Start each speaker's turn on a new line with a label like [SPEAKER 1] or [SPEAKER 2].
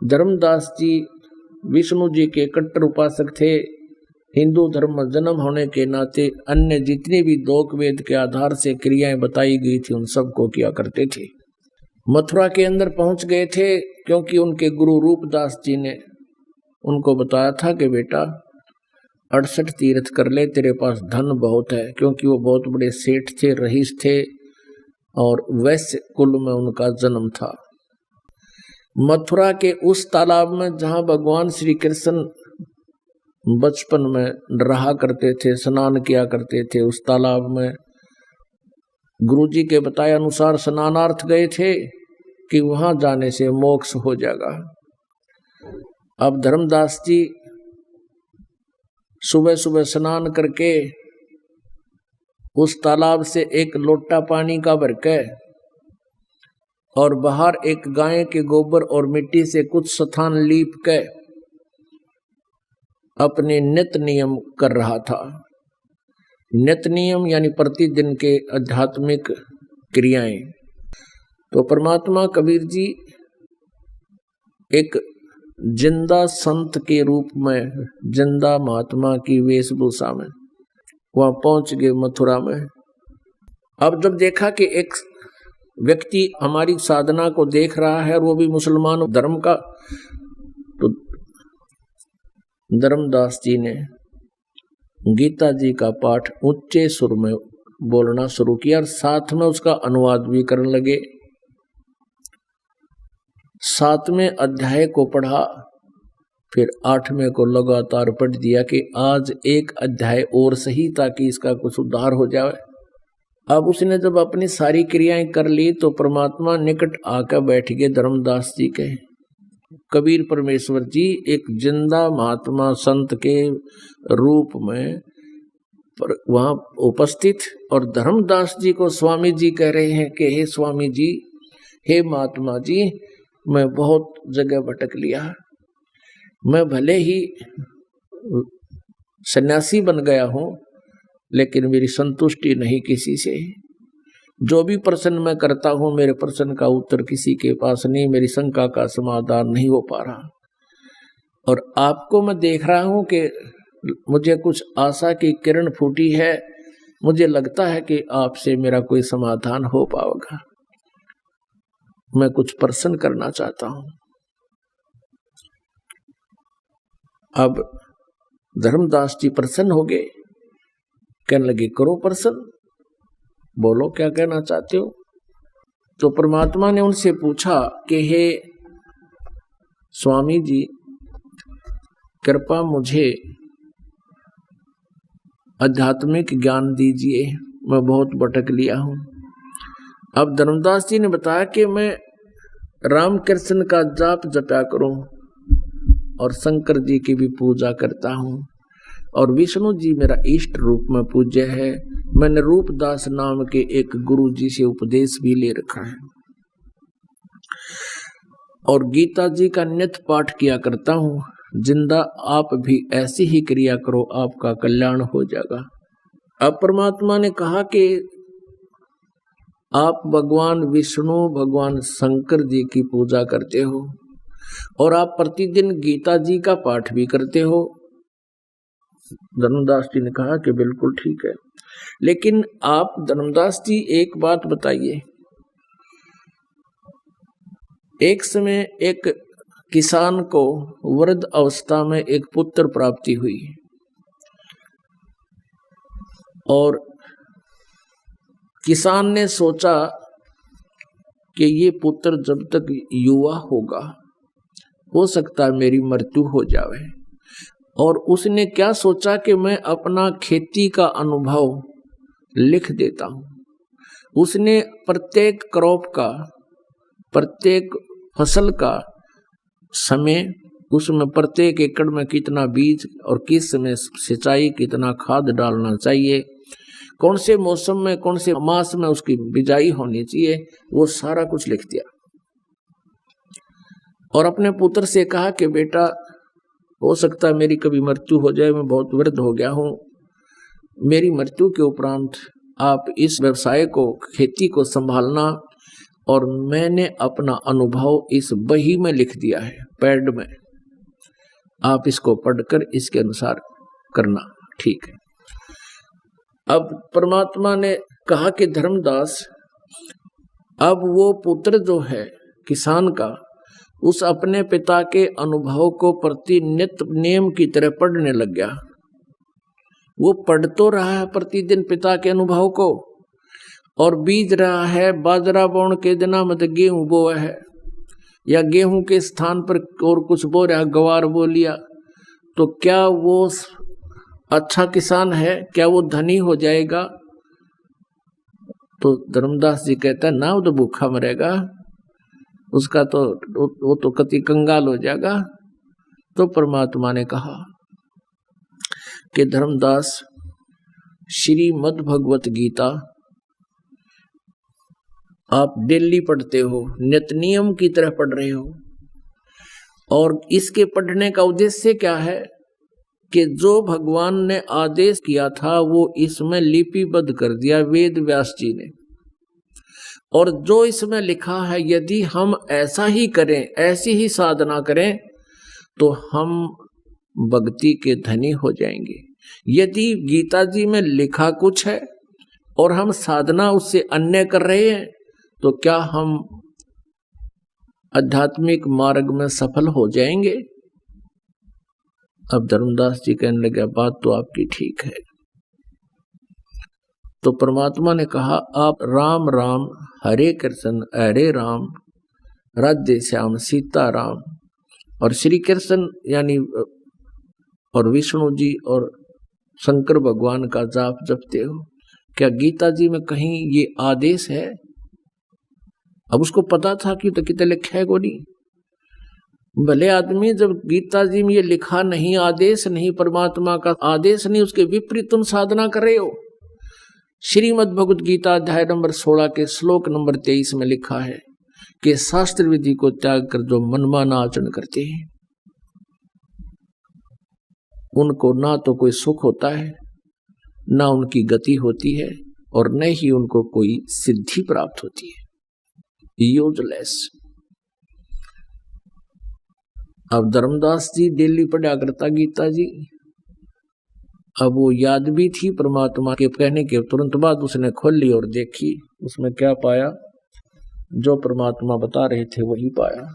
[SPEAKER 1] धर्मदास जी विष्णु जी के कट्टर उपासक थे। हिंदू धर्म में जन्म होने के नाते अन्य जितनी भी लोक वेद के आधार से क्रियाएं बताई गई थी उन सबको किया करते थे। मथुरा के अंदर पहुंच गए थे क्योंकि उनके गुरु रूपदास जी ने उनको बताया था कि बेटा 68 तीर्थ कर ले, तेरे पास धन बहुत है, क्योंकि वो बहुत बड़े सेठ थे, रईस थे और वैश्य कुल में उनका जन्म था। मथुरा के उस तालाब में जहां भगवान श्री कृष्ण बचपन में रहा करते थे, स्नान किया करते थे, उस तालाब में गुरुजी के बताए अनुसार स्नानार्थ गए थे कि वहां जाने से मोक्ष हो जाएगा। अब धर्मदास जी सुबह सुबह स्नान करके उस तालाब से एक लोटा पानी का भर के और बाहर एक गाय के गोबर और मिट्टी से कुछ स्थान लीप के अपने नित्य नियम कर रहा था। नित्य नियम यानी प्रतिदिन के आध्यात्मिक क्रियाएं। तो परमात्मा कबीर जी एक जिंदा संत के रूप में, जिंदा महात्मा की वेशभूषा में वहां पहुंच गए मथुरा में। अब जब देखा कि एक व्यक्ति हमारी साधना को देख रहा है और वो भी मुसलमान धर्म का, तो धर्मदास जी ने गीता जी का पाठ ऊंचे सुर में बोलना शुरू किया और साथ में उसका अनुवाद भी करने लगे। 7वें अध्याय को पढ़ा, फिर 8वें को लगातार पढ़ दिया कि आज एक अध्याय और सही ताकि इसका कुछ उद्धार हो जाए। अब उसने जब अपनी सारी क्रियाएं कर ली तो परमात्मा निकट आकर बैठ गए धर्मदास जी के। कबीर परमेश्वर जी एक जिंदा महात्मा संत के रूप में वहां उपस्थित, और धर्मदास जी को स्वामी जी कह रहे हैं कि हे स्वामी जी, हे महात्मा जी, मैं बहुत जगह भटक लिया, मैं भले ही सन्यासी बन गया हूं लेकिन मेरी संतुष्टि नहीं किसी से। जो भी प्रश्न मैं करता हूं मेरे प्रश्न का उत्तर किसी के पास नहीं, मेरी शंका का समाधान नहीं हो पा रहा। और आपको मैं देख रहा हूं कि मुझे कुछ आशा की किरण फूटी है, मुझे लगता है कि आपसे मेरा कोई समाधान हो पाएगा। मैं कुछ प्रश्न करना चाहता हूं। अब धर्मदास जी प्रसन्न हो गए, कहने लगे करो प्रश्न, बोलो क्या कहना चाहते हो। तो परमात्मा ने उनसे पूछा कि हे स्वामी जी, कृपा मुझे आध्यात्मिक ज्ञान दीजिए, मैं बहुत भटक लिया हूं। अब धर्मदास जी ने बताया कि मैं राम कृष्ण का जाप जपा करूं और शंकर जी की भी पूजा करता हूं और विष्णु जी मेरा इष्ट रूप में पूज्य है। मैंने रूपदास नाम के एक गुरु जी से उपदेश भी ले रखा है और गीता जी का नित्य पाठ किया करता हूं। जिंदा आप भी ऐसी ही क्रिया करो, आपका कल्याण हो जाएगा। अब परमात्मा ने कहा कि आप भगवान विष्णु, भगवान शंकर जी की पूजा करते हो और आप प्रतिदिन गीता जी का पाठ भी करते हो। धर्मदास जी ने कहा कि बिल्कुल ठीक है, लेकिन आप धर्मदास जी एक बात बताइए। एक समय एक किसान को वृद्ध अवस्था में एक पुत्र प्राप्ति हुई और किसान ने सोचा कि ये पुत्र जब तक युवा होगा हो सकता है मेरी मृत्यु हो जाए, और उसने क्या सोचा कि मैं अपना खेती का अनुभव लिख देता हूं। उसने प्रत्येक क्रॉप का, प्रत्येक फसल का समय, उसमें प्रत्येक एकड़ में कितना बीज और किस समय सिंचाई, कितना खाद डालना चाहिए, कौन से मौसम में, कौन से मास में उसकी बिजाई होनी चाहिए, वो सारा कुछ लिख दिया और अपने पुत्र से कहा कि बेटा हो सकता है मेरी कभी मृत्यु हो जाए, मैं बहुत वृद्ध हो गया हूं, मेरी मृत्यु के उपरांत आप इस व्यवसाय को, खेती को संभालना, और मैंने अपना अनुभव इस बही में लिख दिया है। पैड में, आप इसको पढ़कर इसके अनुसार करना, ठीक है। अब परमात्मा ने कहा कि धर्मदास, अब वो पुत्र जो है किसान का, उस अपने पिता के अनुभव को प्रतिनित्य नियम की तरह पढ़ने लग गया। वो पढ़ तो रहा है प्रतिदिन पिता के अनुभव को, और बीज रहा है बाजरा बोने के दिना मत गेहूं बोया है, या गेहूं के स्थान पर और कुछ बो रहा, गवार बो लिया, तो क्या वो अच्छा किसान है? क्या वो धनी हो जाएगा? तो धर्मदास जी कहता है ना, वो तो भूखा मरेगा, उसका तो वो तो कति कंगाल हो जाएगा। तो परमात्मा ने कहा कि धर्मदास, श्रीमद् भगवत गीता आप डेली पढ़ते हो, नित्य नियम की तरह पढ़ रहे हो, और इसके पढ़ने का उद्देश्य क्या है कि जो भगवान ने आदेश किया था वो इसमें लिपिबद्ध कर दिया वेद व्यास जी ने, और जो इसमें लिखा है यदि हम ऐसा ही करें, ऐसी ही साधना करें, तो हम भक्ति के धनी हो जाएंगे। यदि गीता जी में लिखा कुछ है और हम साधना उससे अन्य कर रहे हैं, तो क्या हम आध्यात्मिक मार्ग में सफल हो जाएंगे? अब धर्मदास जी कहने लगे, बात तो आपकी ठीक है। तो परमात्मा ने कहा, आप राम राम हरे कृष्ण हरे राम राधे श्याम सीता राम, और श्री कृष्ण यानी और विष्णु जी और शंकर भगवान का जाप जपते हो। क्या गीता जी में कहीं ये आदेश है? अब उसको पता था कि तो कितने लिखा है गोली। भले आदमी, जब गीता जी में ये लिखा नहीं, आदेश नहीं, परमात्मा का आदेश नहीं, उसके विपरीत तुम साधना कर रहे हो। श्रीमद् भगवत गीता अध्याय नंबर 16 के श्लोक नंबर 23 में लिखा है कि शास्त्र विधि को त्याग कर जो मनमाना आचरण करते हैं उनको ना तो कोई सुख होता है, ना उनकी गति होती है, और न ही उनको कोई सिद्धि प्राप्त होती है। यूजलेस। अब धर्मदास जी डेली पढ़ा करता गीता जी। अब वो याद भी थी परमात्मा के कहने के तुरंत बाद उसने खोल ली और देखी, उसमें क्या पाया? जो परमात्मा बता रहे थे वही पाया।